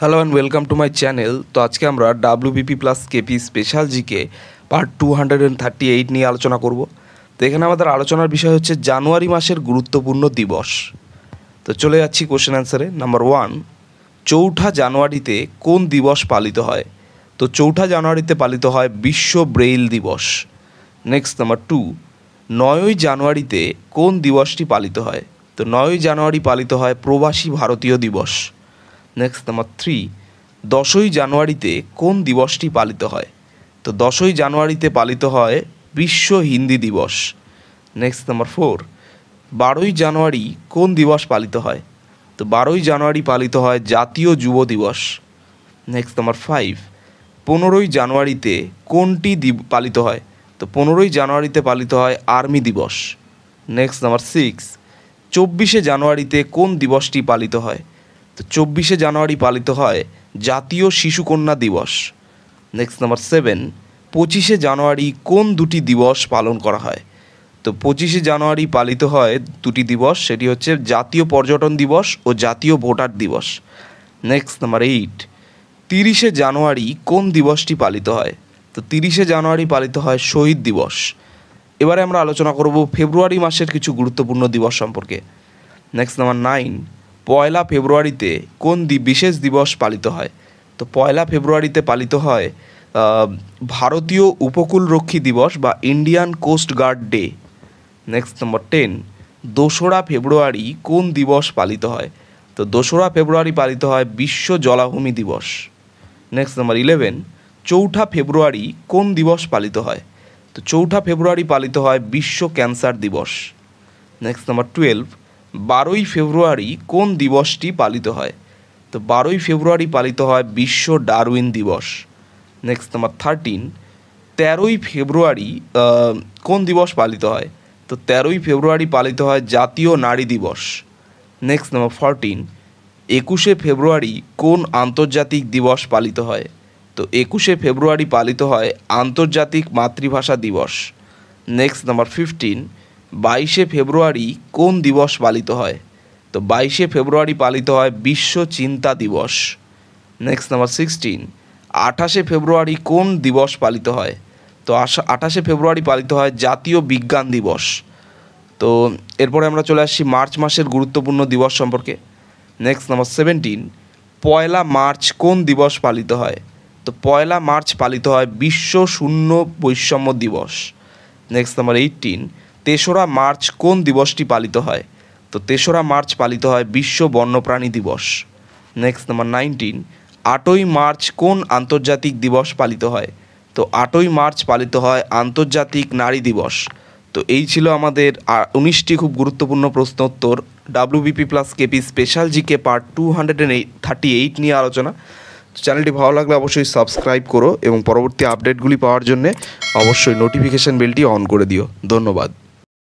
Hello and welcome to my channel. তো আজকে আমরা WBP plus KP special GK part 238 নিয়ে আলোচনা করব। তো এখানে আমাদের আলোচনার বিষয় হচ্ছে জানুয়ারি মাসের গুরুত্বপূর্ণ দিবস। তো চলে যাচ্ছি কোশ্চেন অ্যান্সারে। নাম্বার 1, চৌঠা জানুয়ারিতে কোন দিবস পালিত হয়? তো চৌঠা জানুয়ারিতে পালিত হয় বিশ্ব ব্রেইল দিবস। নেক্সট নাম্বার 2, 9ই জানুয়ারিতে কোন দিবসটি পালিত হয়? তো 9ই জানুয়ারি পালিত হয় প্রবাসী ভারতীয় দিবস। নেক্সট নাম্বার 3, 10ই জানুয়ারিতে কোন দিবসটি পালিত হয়? তো 10ই জানুয়ারিতে পালিত হয় বিশ্ব হিন্দি দিবস। নেক্সট নাম্বার 4, 12ই জানুয়ারি কোন দিবস পালিত হয়? তো 12ই জানুয়ারি পালিত হয় জাতীয় যুব দিবস। নেক্সট নাম্বার 5, 15ই জানুয়ারিতে কোনটি পালিত হয়? তো 15ই জানুয়ারিতে পালিত হয় আর্মি দিবস। নেক্সট নাম্বার 6, 24শে জানুয়ারিতে কোন দিবসটি পালিত হয়? তো 24শে জানুয়ারি পালিত হয় জাতীয় শিশুকন্যা দিবস। নেক্সট নাম্বার 7, 25শে জানুয়ারি কোন দুটি দিবস পালন করা হয়? তো 25শে জানুয়ারি পালিত হয় দুটি দিবস, সেটি হচ্ছে জাতীয় পর্যটন দিবস ও জাতীয় ভোটার দিবস। নেক্সট নাম্বার 8, 30শে জানুয়ারি কোন দিবসটি পালিত হয়? তো 30শে জানুয়ারি পালিত হয় শহীদ দিবস। এবারে আমরা আলোচনা করব ফেব্রুয়ারি মাসের কিছু গুরুত্বপূর্ণ দিবস সম্পর্কে। নেক্সট নাম্বার 9, পয়লা ফেব্রুয়ারিতে কোন বিশেষ দিবস পালিত হয়? তো পয়লা ফেব্রুয়ারিতে পালিত হয় ভারতীয় উপকূলরক্ষী দিবস বা Indian Coast Guard Day. Next number 10, 2রা ফেব্রুয়ারি কোন দিবস পালিত হয়? তো 2রা ফেব্রুয়ারি পালিত হয় বিশ্ব জলাভূমি দিবস। নেক্সট নাম্বার 11, চৌঠা ফেব্রুয়ারি কোন দিবস পালিত হয়? তো চৌঠা ফেব্রুয়ারি পালিত হয় বিশ্ব ক্যান্সার দিবস। নেক্সট নাম্বার 12, 12ই ফেব্রুয়ারি কোন দিবসটি পালিত হয়? তো 12ই ফেব্রুয়ারি পালিত হয় বিশ্ব ডারউইন দিবস। নেক্সট নাম্বার 13, 13ই ফেব্রুয়ারি কোন দিবস পালিত হয়? তো 13ই ফেব্রুয়ারি পালিত হয় জাতীয় নারী দিবস। নেক্সট নাম্বার 14, 21শে ফেব্রুয়ারি কোন আন্তর্জাতিক দিবস পালিত হয়? তো 21শে ফেব্রুয়ারি পালিত হয় আন্তর্জাতিক মাতৃভাষা দিবস। নেক্সট নাম্বার 15, 22শে ফেব্রুয়ারি কোন দিবস পালিত হয়? তো 22শে ফেব্রুয়ারি পালিত হয় বিশ্ব চিন্তা দিবস। নেক্সট নাম্বার 16, 28শে ফেব্রুয়ারি কোন দিবস পালিত হয়? তো 28শে ফেব্রুয়ারি পালিত হয় জাতীয় বিজ্ঞান দিবস। তো এরপরে আমরা চলে আসছি মার্চ মাসের গুরুত্বপূর্ণ দিবস সম্পর্কে। নেক্সট নাম্বার 17, পয়লা মার্চ কোন দিবস পালিত হয়? তো পয়লা মার্চ পালিত হয় বিশ্ব শূন্য বৈষম্য দিবস। নেক্সট নাম্বার 18, 3রা মার্চ কোন দিবসটি পালিত হয়? তো 3রা মার্চ পালিত হয় বিশ্ব বন্যপ্রাণী দিবস। নেক্সট নাম্বার 19, 8ই মার্চ কোন আন্তর্জাতিক দিবস পালিত হয়? তো 8ই মার্চ পালিত হয় আন্তর্জাতিক নারী দিবস। তো এই ছিল আমাদের 19টি খুব গুরুত্বপূর্ণ প্রশ্ন উত্তর WBP plus KP special GK part 238 নিয়ে আলোচনা। চ্যানেলটি ভালো লাগলে অবশ্যই সাবস্ক্রাইব করো এবং পরবর্তী আপডেটগুলি পাওয়ার জন্যে অবশ্যই নোটিফিকেশান বেলটি অন করে দিও। ধন্যবাদ।